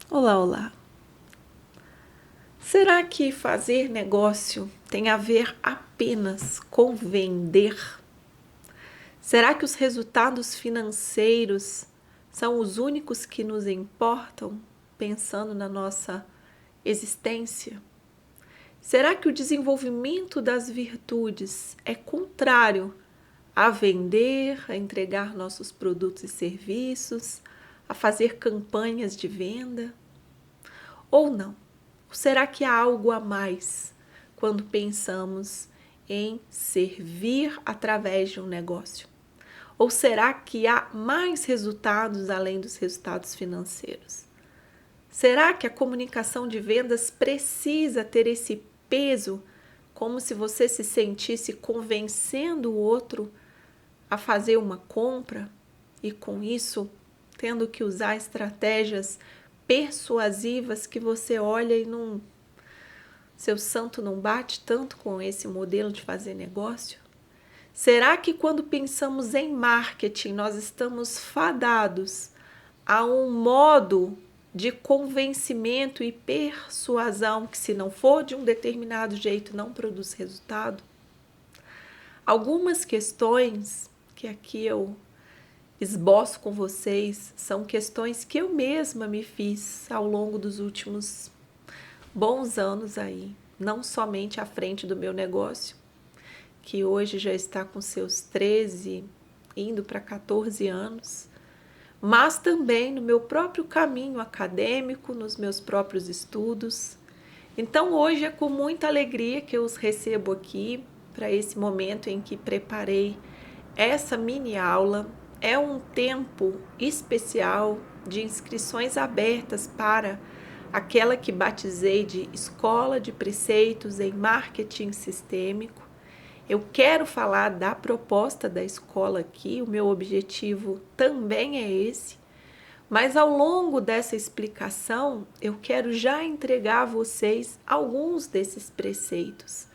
Olá, olá. Será que fazer negócio tem a ver apenas com vender? Será que os resultados financeiros são os únicos que nos importam, pensando na nossa existência? Será que o desenvolvimento das virtudes é contrário a vender, a entregar nossos produtos e serviços, a fazer campanhas de venda? Ou não? Ou será que há algo a mais quando pensamos em servir através de um negócio? Ou será que há mais resultados além dos resultados financeiros? Será que a comunicação de vendas precisa ter esse peso, como se você se sentisse convencendo o outro a fazer uma compra e, com isso, tendo que usar estratégias persuasivas que você olha e não, seu santo não bate tanto com esse modelo de fazer negócio? Será que quando pensamos em marketing, nós estamos fadados a um modo de convencimento e persuasão que, se não for de um determinado jeito, não produz resultado? Algumas questões que aqui eu esboço com vocês são questões que eu mesma me fiz ao longo dos últimos bons anos aí, não somente à frente do meu negócio, que hoje já está com seus 13, indo para 14 anos, mas também no meu próprio caminho acadêmico, nos meus próprios estudos. Então hoje é com muita alegria que eu os recebo aqui para esse momento em que preparei essa mini aula. É um tempo especial de inscrições abertas para aquela que batizei de Escola de Preceitos em Marketing Sistêmico. Eu quero falar da proposta da escola aqui, o meu objetivo também é esse, mas ao longo dessa explicação eu quero já entregar a vocês alguns desses preceitos,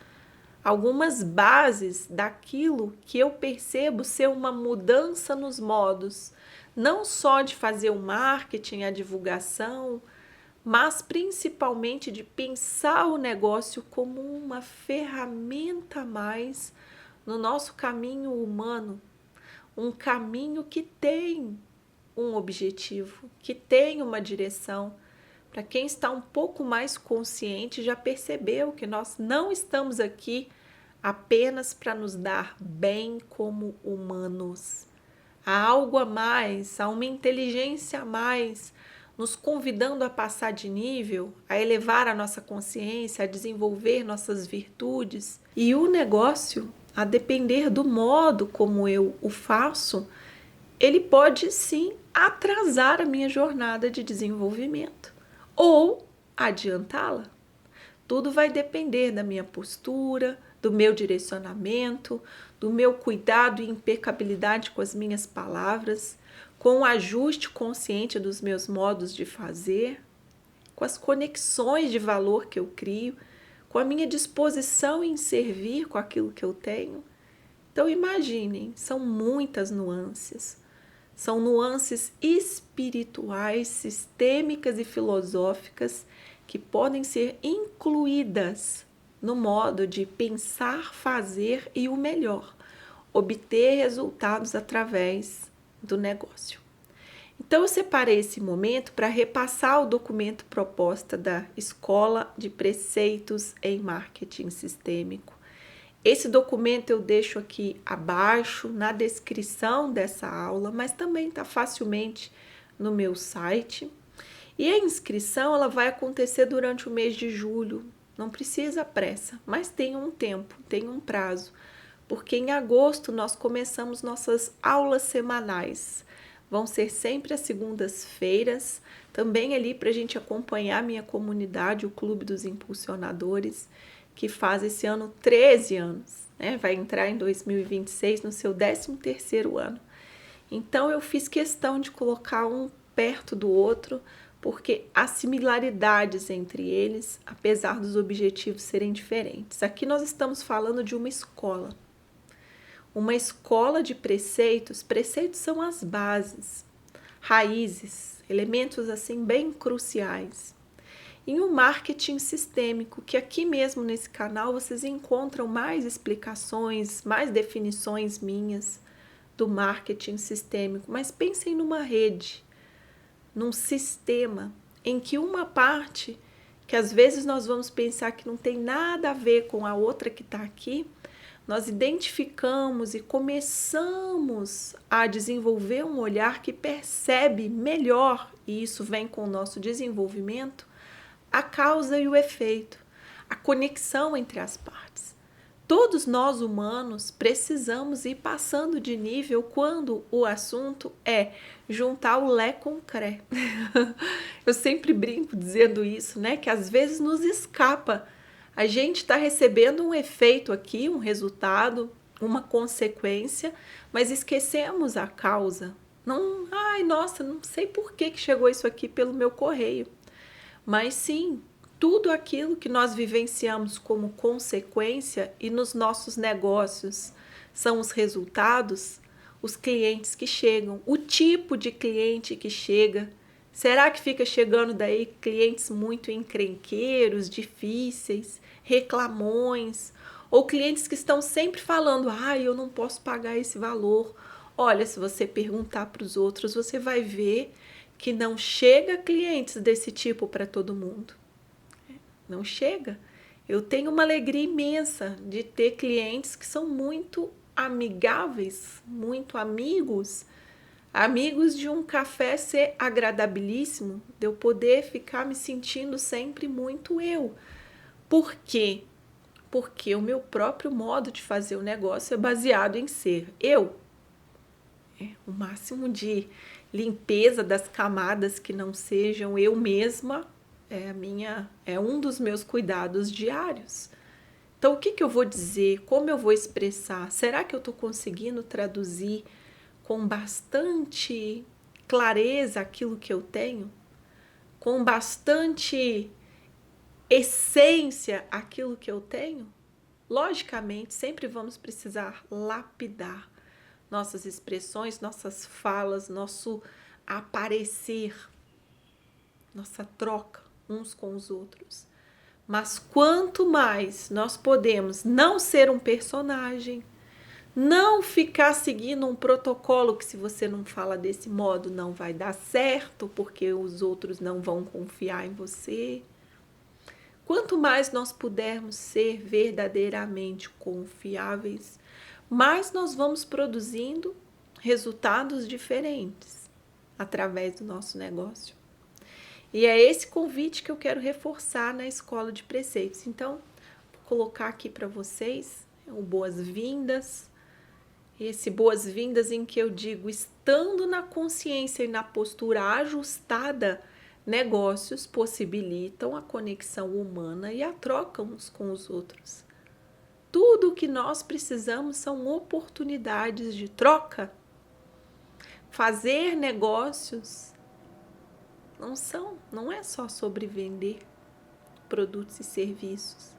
algumas bases daquilo que eu percebo ser uma mudança nos modos, não só de fazer o marketing, a divulgação, mas principalmente de pensar o negócio como uma ferramenta a mais no nosso caminho humano, um caminho que tem um objetivo, que tem uma direção. Para quem está um pouco mais consciente, já percebeu que nós não estamos aqui apenas para nos dar bem como humanos. Há algo a mais, há uma inteligência a mais, nos convidando a passar de nível, a elevar a nossa consciência, a desenvolver nossas virtudes. E o negócio, a depender do modo como eu o faço, ele pode sim atrasar a minha jornada de desenvolvimento ou adiantá-la. Tudo vai depender da minha postura, do meu direcionamento, do meu cuidado e impecabilidade com as minhas palavras, com o ajuste consciente dos meus modos de fazer, com as conexões de valor que eu crio, com a minha disposição em servir com aquilo que eu tenho. Então imaginem, são muitas nuances. São nuances espirituais, sistêmicas e filosóficas que podem ser incluídas no modo de pensar, fazer e o melhor, obter resultados através do negócio. Então eu separei esse momento para repassar o documento proposta da Escola de Preceitos em Marketing Sistêmico. Esse documento eu deixo aqui abaixo na descrição dessa aula, mas também está facilmente no meu site. E a inscrição ela vai acontecer durante o mês de julho. Não precisa pressa, mas tem um tempo, tem um prazo, porque em agosto nós começamos nossas aulas semanais. Vão ser sempre às segundas-feiras, também ali para a gente acompanhar a minha comunidade, o Clube dos Impulsionadores, que faz esse ano 13 anos, né? Vai entrar em 2026 no seu 13º ano. Então eu fiz questão de colocar um perto do outro, porque há similaridades entre eles, apesar dos objetivos serem diferentes. Aqui nós estamos falando de uma escola de preceitos. Preceitos são as bases, raízes, elementos assim bem cruciais. Em um marketing sistêmico, que aqui mesmo nesse canal vocês encontram mais explicações, mais definições minhas do marketing sistêmico, mas pensem numa rede, num sistema em que uma parte, que às vezes nós vamos pensar que não tem nada a ver com a outra que está aqui, nós identificamos e começamos a desenvolver um olhar que percebe melhor, e isso vem com o nosso desenvolvimento, a causa e o efeito, a conexão entre as partes. Todos nós humanos precisamos ir passando de nível quando o assunto é juntar o lé com o cré. Eu sempre brinco dizendo isso, né? Que às vezes nos escapa. A gente está recebendo um efeito aqui, um resultado, uma consequência, mas esquecemos a causa. Não, ai, nossa, não sei por que chegou isso aqui pelo meu correio. Mas sim, tudo aquilo que nós vivenciamos como consequência e nos nossos negócios são os resultados, os clientes que chegam, o tipo de cliente que chega. Será que fica chegando daí clientes muito encrenqueiros, difíceis, reclamões, ou clientes que estão sempre falando, eu não posso pagar esse valor. Olha, se você perguntar para os outros, você vai ver que não chega clientes desse tipo para todo mundo. Não chega. Eu tenho uma alegria imensa de ter clientes que são muito amigáveis, muito amigos, amigos de um café ser agradabilíssimo, de eu poder ficar me sentindo sempre muito eu. Por quê? Porque o meu próprio modo de fazer o negócio é baseado em ser eu. O máximo de limpeza das camadas que não sejam eu mesma é um dos meus cuidados diários. Então, o que eu vou dizer? Como eu vou expressar? Será que eu estou conseguindo traduzir com bastante clareza aquilo que eu tenho? Com bastante essência aquilo que eu tenho? Logicamente, sempre vamos precisar lapidar nossas expressões, nossas falas, nosso aparecer, nossa troca uns com os outros. Mas quanto mais nós podemos não ser um personagem, não ficar seguindo um protocolo que se você não fala desse modo não vai dar certo, porque os outros não vão confiar em você. Quanto mais nós pudermos ser verdadeiramente confiáveis, mais nós vamos produzindo resultados diferentes através do nosso negócio. E é esse convite que eu quero reforçar na Escola de Preceitos. Então, vou colocar aqui para vocês o boas-vindas. Esse boas-vindas em que eu digo, estando na consciência e na postura ajustada, negócios possibilitam a conexão humana e a troca uns com os outros. Tudo o que nós precisamos são oportunidades de troca. Fazer negócios não é só sobre vender produtos e serviços.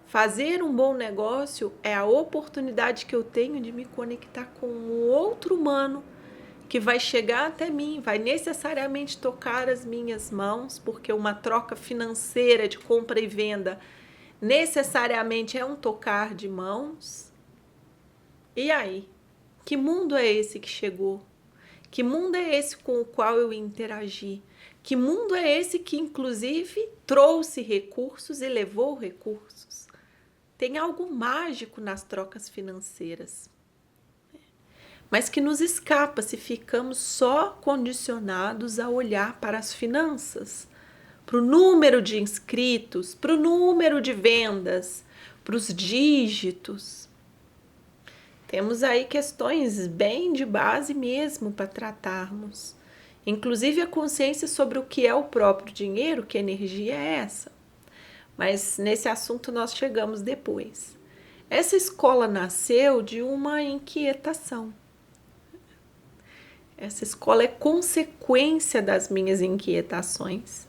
Fazer um bom negócio é a oportunidade que eu tenho de me conectar com um outro humano que vai chegar até mim, vai necessariamente tocar as minhas mãos, porque uma troca financeira de compra e venda necessariamente é um tocar de mãos. E aí? Que mundo é esse que chegou? Que mundo é esse com o qual eu interagi? Que mundo é esse que, inclusive, trouxe recursos e levou recursos? Tem algo mágico nas trocas financeiras, mas que nos escapa se ficamos só condicionados a olhar para as finanças, para o número de inscritos, para o número de vendas, para os dígitos. Temos aí questões bem de base mesmo para tratarmos. Inclusive a consciência sobre o que é o próprio dinheiro, que energia é essa. Mas nesse assunto nós chegamos depois. Essa escola nasceu de uma inquietação. Essa escola é consequência das minhas inquietações.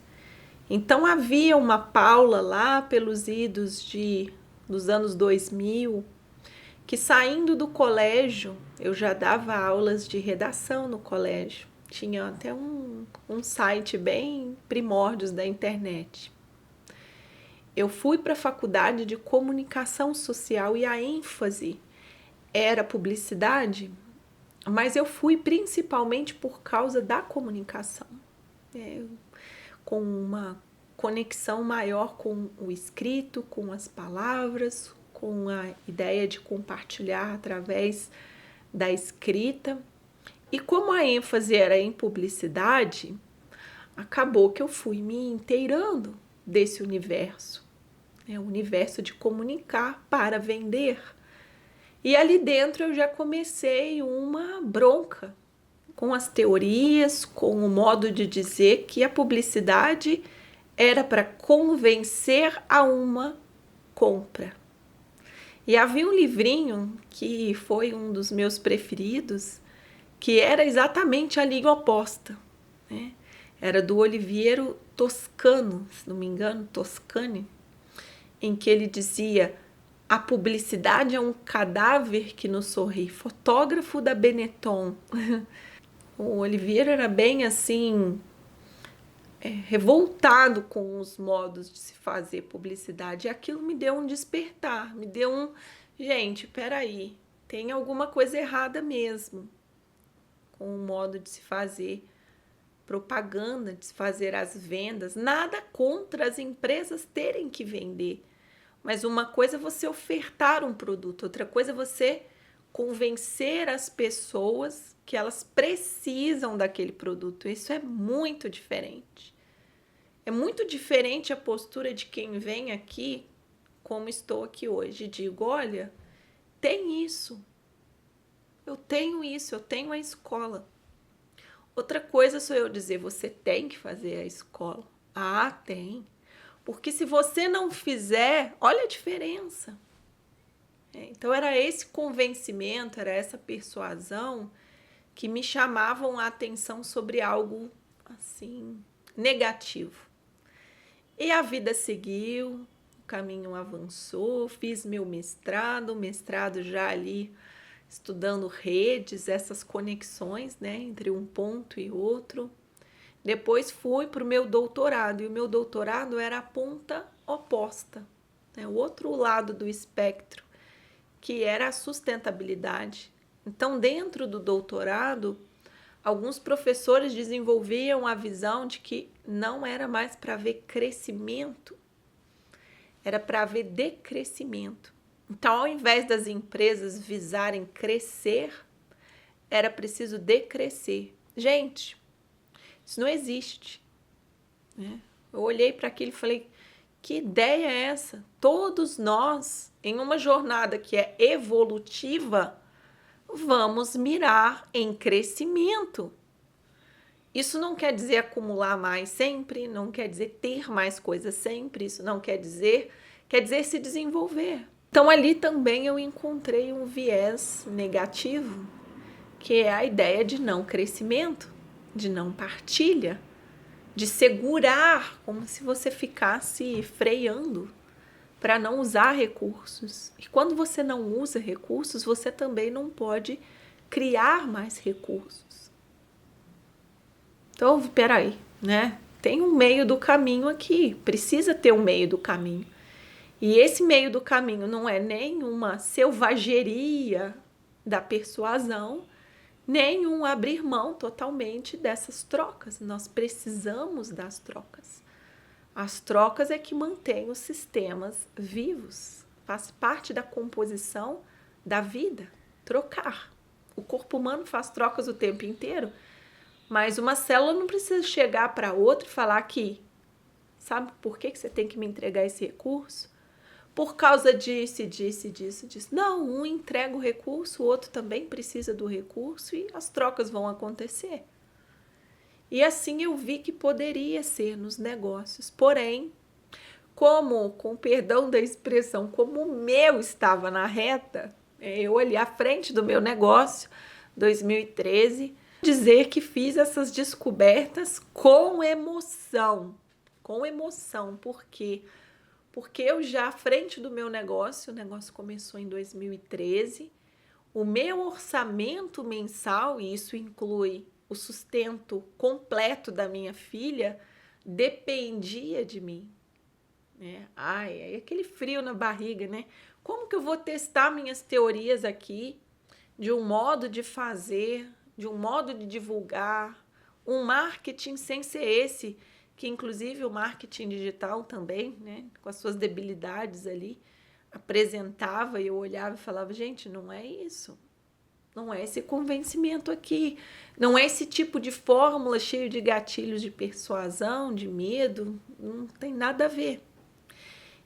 Então havia uma Paula lá pelos idos dos anos 2000, que saindo do colégio, eu já dava aulas de redação no colégio, tinha até um site bem primórdios da internet. Eu fui para a faculdade de comunicação social e a ênfase era publicidade, mas eu fui principalmente por causa da comunicação, com uma conexão maior com o escrito, com as palavras, com a ideia de compartilhar através da escrita. E como a ênfase era em publicidade, acabou que eu fui me inteirando desse universo, o universo de comunicar para vender. E ali dentro eu já comecei uma bronca com as teorias, com o modo de dizer que a publicidade era para convencer a uma compra. E havia um livrinho que foi um dos meus preferidos, que era exatamente a linha oposta, né? Era do Oliviero Toscano, se não me engano, Toscani, em que ele dizia: a publicidade é um cadáver que nos sorri, fotógrafo da Benetton. O Oliviero era bem assim, revoltado com os modos de se fazer publicidade. E aquilo me deu um despertar, me deu um... Gente, peraí, tem alguma coisa errada mesmo com o modo de se fazer propaganda, de se fazer as vendas. Nada contra as empresas terem que vender. Mas uma coisa é você ofertar um produto, outra coisa é você convencer as pessoas que elas precisam daquele produto. Isso é muito diferente. É muito diferente a postura de quem vem aqui, como estou aqui hoje, e digo: olha, tem isso. Eu tenho isso, eu tenho a escola. Outra coisa sou eu dizer: você tem que fazer a escola. Ah, tem. Porque se você não fizer, olha a diferença. Então era esse convencimento, era essa persuasão que me chamavam a atenção sobre algo assim negativo. E a vida seguiu, o caminho avançou, fiz meu mestrado, já ali estudando redes, essas conexões, né, entre um ponto e outro. Depois fui para o meu doutorado, e o meu doutorado era a ponta oposta, né, o outro lado do espectro, que era a sustentabilidade. Então, dentro do doutorado, alguns professores desenvolviam a visão de que não era mais para ver crescimento, era para ver decrescimento. Então, ao invés das empresas visarem crescer, era preciso decrescer. Gente, isso não existe, né? Eu olhei para aquilo e falei: que ideia é essa? Todos nós, em uma jornada que é evolutiva, vamos mirar em crescimento. Isso não quer dizer acumular mais sempre, não quer dizer ter mais coisas sempre, isso não quer dizer se desenvolver. Então ali também eu encontrei um viés negativo, que é a ideia de não crescimento, de não partilha, de segurar, como se você ficasse freando para não usar recursos. E quando você não usa recursos, você também não pode criar mais recursos. Então, peraí, né? Tem um meio do caminho aqui, precisa ter um meio do caminho. E esse meio do caminho não é nem uma selvageria da persuasão, nem um abrir mão totalmente dessas trocas. Nós precisamos das trocas. As trocas é que mantêm os sistemas vivos. Faz parte da composição da vida, trocar. O corpo humano faz trocas o tempo inteiro, mas uma célula não precisa chegar para outra e falar que, sabe por que você tem que me entregar esse recurso? Por causa disso. Não, um entrega o recurso, o outro também precisa do recurso e as trocas vão acontecer. E assim eu vi que poderia ser nos negócios. Porém, como, com perdão da expressão, como o meu estava na reta, eu olhei à frente do meu negócio, 2013, dizer que fiz essas descobertas com emoção. Com emoção, por quê? Porque eu já à frente do meu negócio, o negócio começou em 2013, o meu orçamento mensal, e isso inclui o sustento completo da minha filha dependia de mim, né? Ai, é aquele frio na barriga, né? Como que eu vou testar minhas teorias aqui de um modo de fazer, de um modo de divulgar, um marketing sem ser esse, que inclusive o marketing digital também, né, com as suas debilidades ali, apresentava e eu olhava e falava, gente, não é isso. Não é esse convencimento aqui. Não é esse tipo de fórmula cheio de gatilhos de persuasão, de medo. Não tem nada a ver.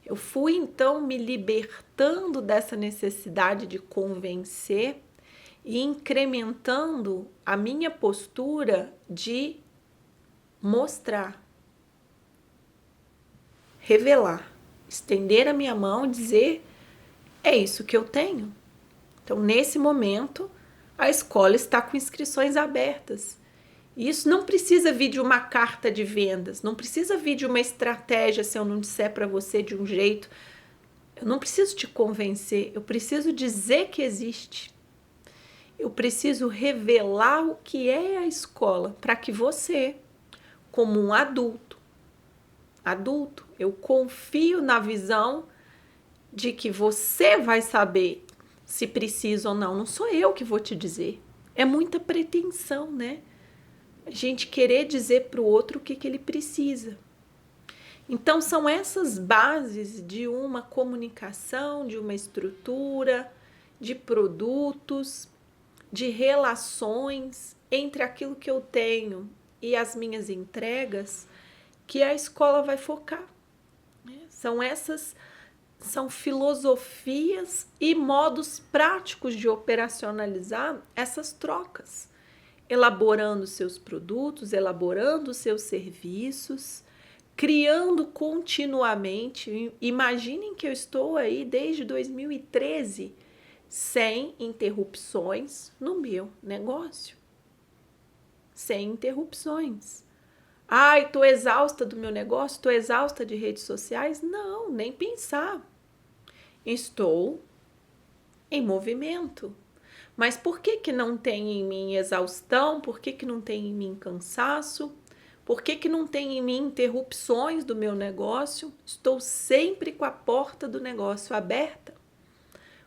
Eu fui então me libertando dessa necessidade de convencer e incrementando a minha postura de mostrar, revelar, estender a minha mão e dizer: é isso que eu tenho. Então, nesse momento, a escola está com inscrições abertas. E isso não precisa vir de uma carta de vendas, não precisa vir de uma estratégia se eu não disser para você de um jeito. Eu não preciso te convencer, eu preciso dizer que existe. Eu preciso revelar o que é a escola para que você, como um adulto, eu confio na visão de que você vai saber se precisa ou não. Não sou eu que vou te dizer. É muita pretensão, né? A gente querer dizer para o outro o que ele precisa. Então, são essas bases de uma comunicação, de uma estrutura, de produtos, de relações entre aquilo que eu tenho e as minhas entregas que a escola vai focar. São filosofias e modos práticos de operacionalizar essas trocas, elaborando seus produtos, elaborando seus serviços, criando continuamente. Imaginem que eu estou aí desde 2013 sem interrupções no meu negócio. Sem interrupções. Ai, estou exausta do meu negócio, estou exausta de redes sociais. Não, nem pensar. Estou em movimento. Mas por que não tem em mim exaustão? Por que não tem em mim cansaço? Por que não tem em mim interrupções do meu negócio? Estou sempre com a porta do negócio aberta.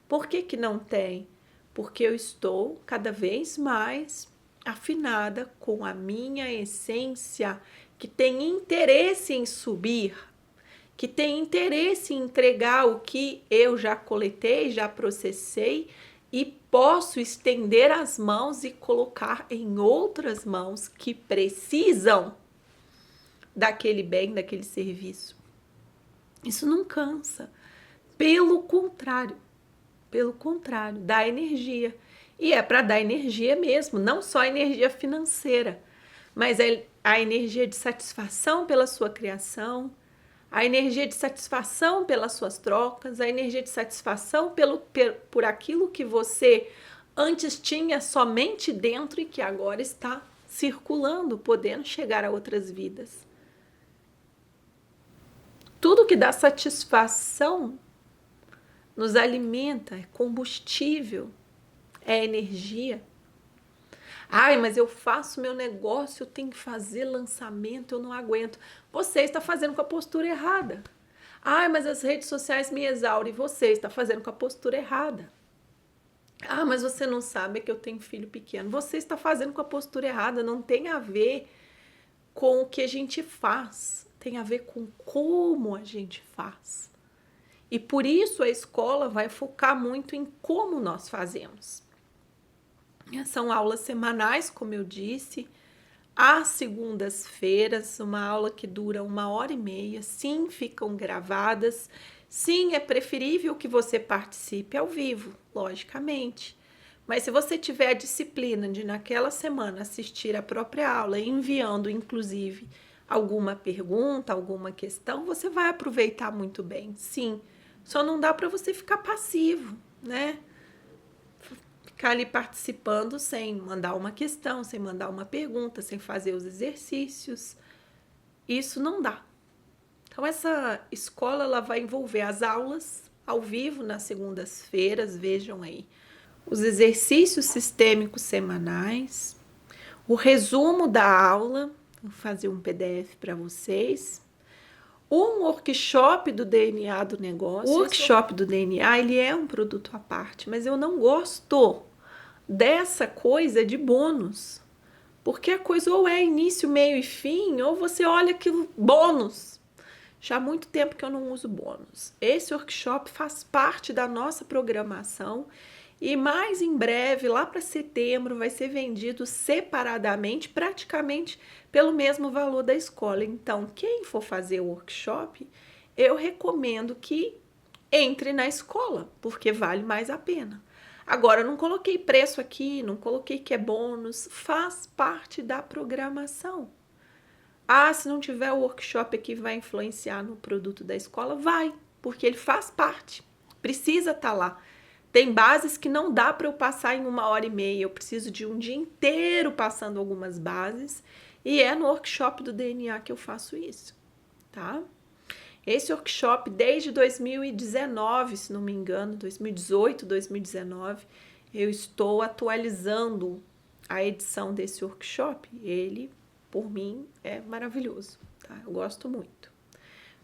Por que não tem? Porque eu estou cada vez mais afinada com a minha essência, que tem interesse em subir, que tem interesse em entregar o que eu já coletei, já processei e posso estender as mãos e colocar em outras mãos que precisam daquele bem, daquele serviço. Isso não cansa. Pelo contrário, dá energia. E é para dar energia mesmo, não só energia financeira, mas a energia de satisfação pela sua criação, a energia de satisfação pelas suas trocas, a energia de satisfação por aquilo que você antes tinha somente dentro e que agora está circulando, podendo chegar a outras vidas. Tudo que dá satisfação nos alimenta, é combustível, é energia. Ai, mas eu faço meu negócio, eu tenho que fazer lançamento, eu não aguento. Você está fazendo com a postura errada. Ai, mas as redes sociais me exaurem. Você está fazendo com a postura errada. Ah, mas você não sabe que eu tenho filho pequeno. Você está fazendo com a postura errada. Não tem a ver com o que a gente faz. Tem a ver com como a gente faz. E por isso a escola vai focar muito em como nós fazemos. São aulas semanais, como eu disse, às segundas-feiras, uma aula que dura 1h30. Sim, ficam gravadas. Sim, é preferível que você participe ao vivo, logicamente. Mas se você tiver a disciplina de, naquela semana, assistir a própria aula, enviando, inclusive, alguma pergunta, alguma questão, você vai aproveitar muito bem. Sim, só não dá para você ficar passivo, né? Ficar ali participando sem mandar uma questão, sem mandar uma pergunta, sem fazer os exercícios. Isso não dá. Então, essa escola ela vai envolver as aulas ao vivo nas segundas-feiras, vejam aí. Os exercícios sistêmicos semanais, o resumo da aula, vou fazer um PDF para vocês. Um workshop do DNA do negócio. O workshop do DNA, ele é um produto à parte, mas eu não gosto dessa coisa de bônus. Porque a coisa ou é início, meio e fim, ou você olha aquilo, bônus. Já há muito tempo que eu não uso bônus. Esse workshop faz parte da nossa programação e mais em breve, lá para setembro, vai ser vendido separadamente, praticamente pelo mesmo valor da escola. Então, quem for fazer o workshop, eu recomendo que entre na escola, porque vale mais a pena. Agora, eu não coloquei preço aqui, não coloquei que é bônus, faz parte da programação. Ah, se não tiver o workshop aqui, vai influenciar no produto da escola? Vai, porque ele faz parte, precisa estar lá. Tem bases que não dá para eu passar em 1h30, eu preciso de um dia inteiro passando algumas bases, e é no workshop do DNA que eu faço isso, tá? Esse workshop, desde 2019, se não me engano, 2018, 2019, eu estou atualizando a edição desse workshop. Ele, por mim, é maravilhoso, tá? Eu gosto muito.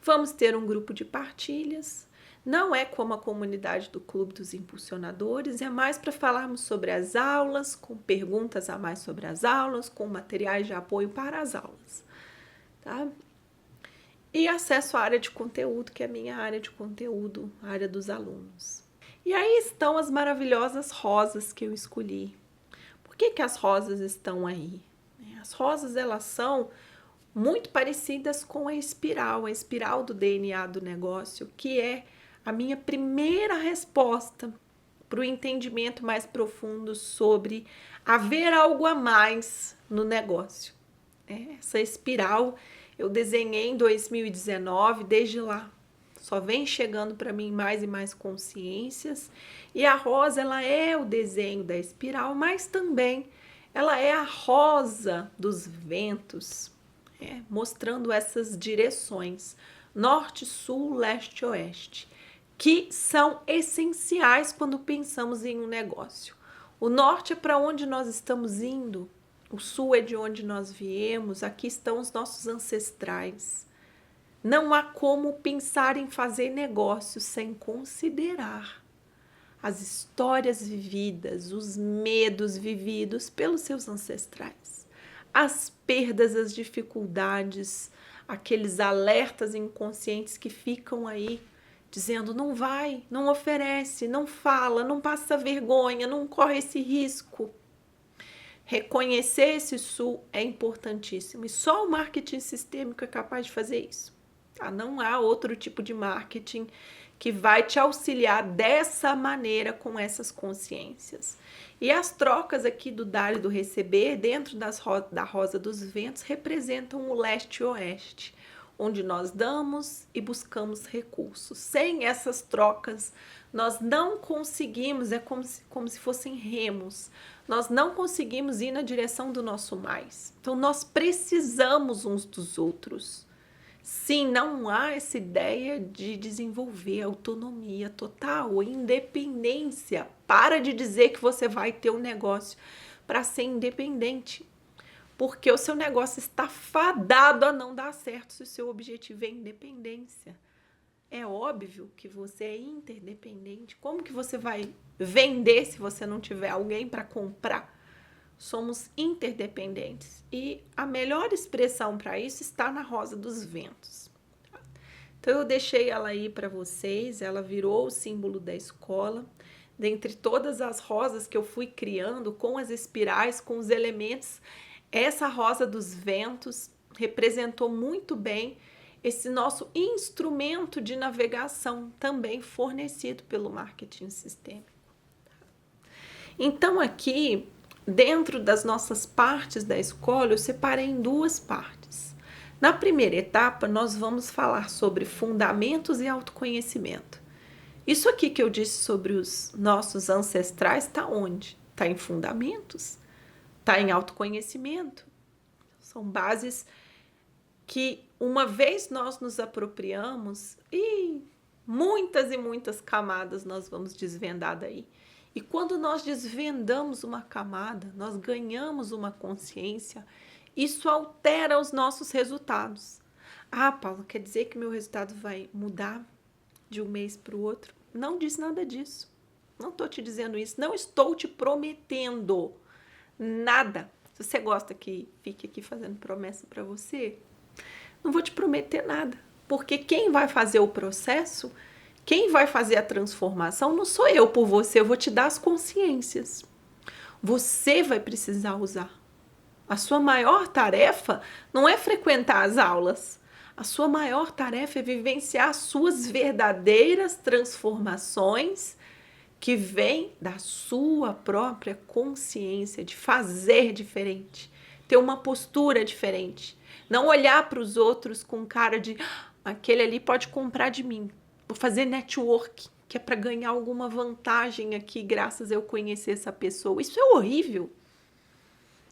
Vamos ter um grupo de partilhas. Não é como a comunidade do Clube dos Impulsionadores, é mais para falarmos sobre as aulas, com perguntas a mais sobre as aulas, com materiais de apoio para as aulas, tá? E acesso à área de conteúdo, que é a minha área de conteúdo, a área dos alunos. E aí estão as maravilhosas rosas que eu escolhi. Por que as rosas estão aí? As rosas, elas são muito parecidas com a espiral do DNA do negócio, que é a minha primeira resposta para o entendimento mais profundo sobre haver algo a mais no negócio. Essa espiral eu desenhei em 2019, desde lá só vem chegando para mim mais e mais consciências. E a rosa, ela é o desenho da espiral, mas também ela é a rosa dos ventos, mostrando essas direções, norte, sul, leste, oeste, que são essenciais quando pensamos em um negócio. O norte é para onde nós estamos indo, o sul é de onde nós viemos, aqui estão os nossos ancestrais. Não há como pensar em fazer negócio sem considerar as histórias vividas, os medos vividos pelos seus ancestrais, as perdas, as dificuldades, aqueles alertas inconscientes que ficam aí dizendo não vai, não oferece, não fala, não passa vergonha, não corre esse risco. Reconhecer esse sul é importantíssimo e só o marketing sistêmico é capaz de fazer isso. Tá? Não há outro tipo de marketing que vai te auxiliar dessa maneira com essas consciências. E as trocas aqui do dar e do receber dentro da rosa dos ventos representam o leste e oeste, onde nós damos e buscamos recursos. Sem essas trocas, nós não conseguimos, é como se fossem remos, nós não conseguimos ir na direção do nosso mais. Então, nós precisamos uns dos outros. Sim, não há essa ideia de desenvolver autonomia total, independência. Para de dizer que você vai ter um negócio para ser independente, porque o seu negócio está fadado a não dar certo se o seu objetivo é independência. É óbvio que você é interdependente. Como que você vai vender se você não tiver alguém para comprar? Somos interdependentes e a melhor expressão para isso está na rosa dos ventos. Então eu deixei ela aí para vocês, ela virou o símbolo da escola. Dentre todas as rosas que eu fui criando com as espirais, com os elementos, essa rosa dos ventos representou muito bem esse nosso instrumento de navegação, também fornecido pelo marketing sistêmico. Então aqui, dentro das nossas partes da escola, eu separei em duas partes. Na primeira etapa, nós vamos falar sobre fundamentos e autoconhecimento. Isso aqui que eu disse sobre os nossos ancestrais está onde? Está em fundamentos, está em autoconhecimento. São bases que, uma vez nós nos apropriamos, e muitas camadas nós vamos desvendar daí. E quando nós desvendamos uma camada, nós ganhamos uma consciência, isso altera os nossos resultados. Ah, Paula, quer dizer que meu resultado vai mudar de um mês para o outro? Não diz nada disso. Não estou te dizendo isso. Não estou te prometendo nada. Se você gosta que fique aqui fazendo promessa para você, não vou te prometer nada. Porque quem vai fazer o processo, quem vai fazer a transformação, não sou eu por você. Eu vou te dar as consciências. Você vai precisar usar. A sua maior tarefa não é frequentar as aulas. A sua maior tarefa é vivenciar as suas verdadeiras transformações que vêm da sua própria consciência de fazer diferente, ter uma postura diferente, não olhar para os outros com cara de aquele ali pode comprar de mim, vou fazer network, que é para ganhar alguma vantagem aqui graças a eu conhecer essa pessoa. Isso é horrível.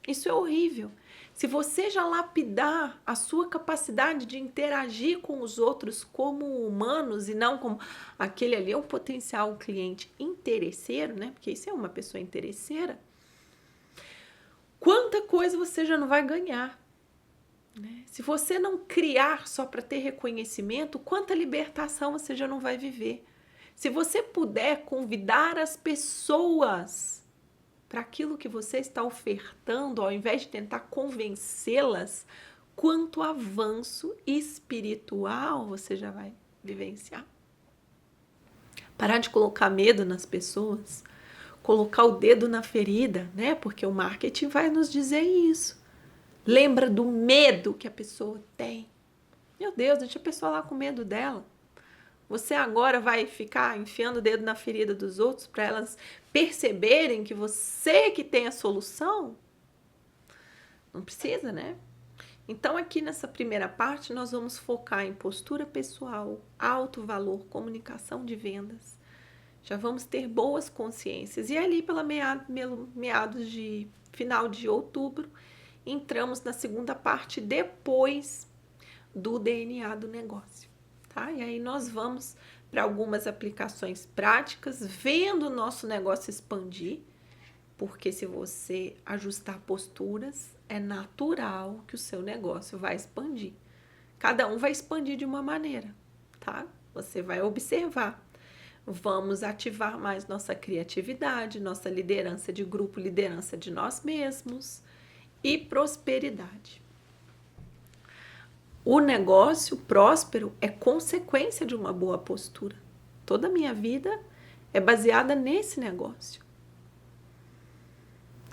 Isso é horrível. Se você já lapidar a sua capacidade de interagir com os outros como humanos e não como aquele ali é um potencial cliente interesseiro, né? Porque isso é uma pessoa interesseira. Quanta coisa você já não vai ganhar, né? Se você não criar só para ter reconhecimento, quanta libertação você já não vai viver. Se você puder convidar as pessoas para aquilo que você está ofertando, ao invés de tentar convencê-las, quanto avanço espiritual você já vai vivenciar. Parar de colocar medo nas pessoas, colocar o dedo na ferida, né? Porque o marketing vai nos dizer isso. Lembra do medo que a pessoa tem. Meu Deus, deixa a pessoa lá com medo dela. Você agora vai ficar enfiando o dedo na ferida dos outros para elas perceberem que você que tem a solução? Não precisa, né? Então, aqui nessa primeira parte, nós vamos focar em postura pessoal, alto valor, comunicação de vendas. Já vamos ter boas consciências. E ali, pela meados de final de outubro, entramos na segunda parte depois do DNA do negócio. Tá? E aí nós vamos para algumas aplicações práticas, vendo o nosso negócio expandir, porque se você ajustar posturas, é natural que o seu negócio vai expandir. Cada um vai expandir de uma maneira, tá? Você vai observar. Vamos ativar mais nossa criatividade, nossa liderança de grupo, liderança de nós mesmos e prosperidade. O negócio próspero é consequência de uma boa postura. Toda a minha vida é baseada nesse negócio.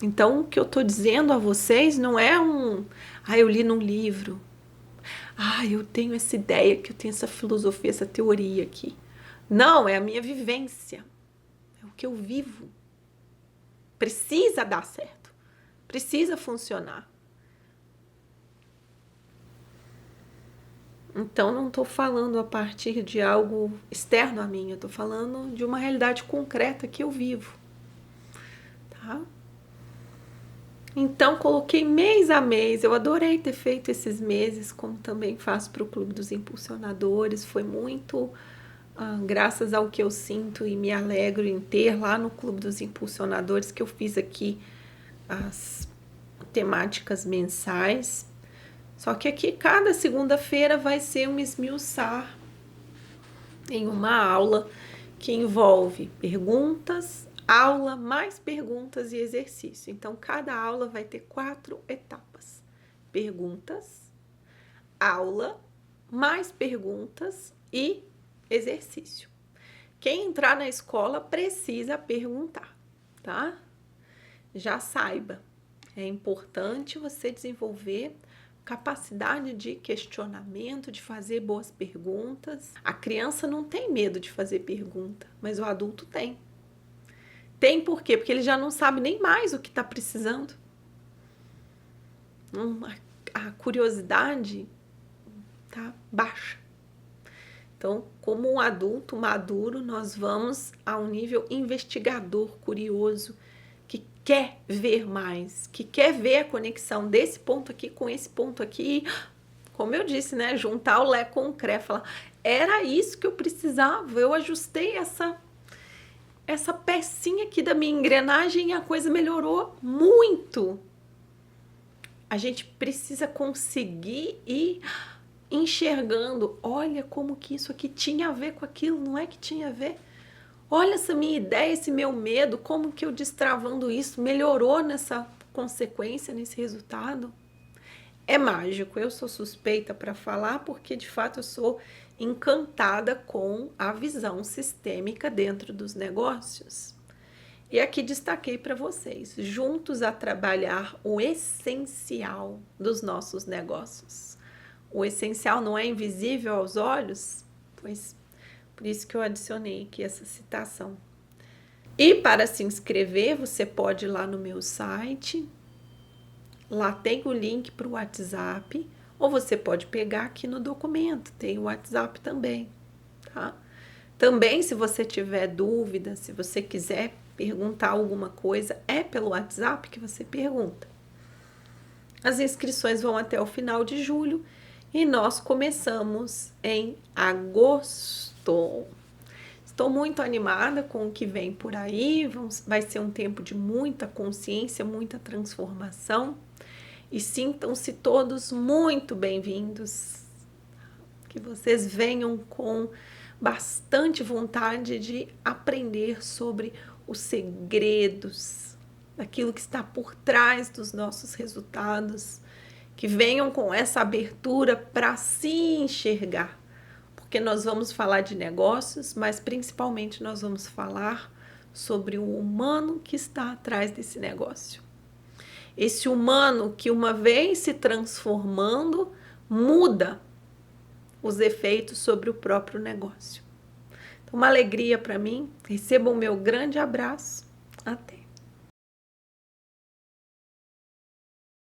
Então, o que eu estou dizendo a vocês não é eu li num livro. Eu tenho essa ideia, que eu tenho essa filosofia, essa teoria aqui. Não, é a minha vivência. É o que eu vivo. Precisa dar certo. Precisa funcionar. Então, não estou falando a partir de algo externo a mim, eu estou falando de uma realidade concreta que eu vivo. Tá? Então, coloquei mês a mês, eu adorei ter feito esses meses, como também faço para o Clube dos Impulsionadores, foi muito graças ao que eu sinto e me alegro em ter lá no Clube dos Impulsionadores, que eu fiz aqui as temáticas mensais. Só que aqui cada segunda-feira vai ser um esmiuçar em uma aula que envolve perguntas, aula, mais perguntas e exercício. Então, cada aula vai ter 4 etapas. Perguntas, aula, mais perguntas e exercício. Quem entrar na escola precisa perguntar, tá? Já saiba, é importante você desenvolver capacidade de questionamento, de fazer boas perguntas. A criança não tem medo de fazer pergunta, mas o adulto tem. Tem por quê? Porque ele já não sabe nem mais o que está precisando. A curiosidade tá baixa. Então, como um adulto maduro, nós vamos a um nível investigador, curioso, que quer ver mais, que quer ver a conexão desse ponto aqui com esse ponto aqui. Como eu disse, né? Juntar o Lé com o Cré. Falar, era isso que eu precisava, eu ajustei essa pecinha aqui da minha engrenagem e a coisa melhorou muito. A gente precisa conseguir ir enxergando, olha como que isso aqui tinha a ver com aquilo, não é que tinha a ver? Olha essa minha ideia, esse meu medo, como que eu destravando isso melhorou nessa consequência, nesse resultado? É mágico, eu sou suspeita para falar porque de fato eu sou encantada com a visão sistêmica dentro dos negócios. E aqui destaquei para vocês, juntos a trabalhar o essencial dos nossos negócios. O essencial não é invisível aos olhos? Pois, por isso que eu adicionei aqui essa citação. E para se inscrever, você pode ir lá no meu site, lá tem o link para o WhatsApp, ou você pode pegar aqui no documento, tem o WhatsApp também, tá? Também, se você tiver dúvida, se você quiser perguntar alguma coisa, é pelo WhatsApp que você pergunta. As inscrições vão até o final de julho e nós começamos em agosto. Estou muito animada com o que vem por aí, vai ser um tempo de muita consciência, muita transformação e sintam-se todos muito bem-vindos. Que vocês venham com bastante vontade de aprender sobre os segredos, daquilo que está por trás dos nossos resultados, que venham com essa abertura para se enxergar, porque nós vamos falar de negócios, mas principalmente nós vamos falar sobre o humano que está atrás desse negócio. Esse humano que, uma vez se transformando, muda os efeitos sobre o próprio negócio. Então, uma alegria para mim. Recebam o meu grande abraço. Até!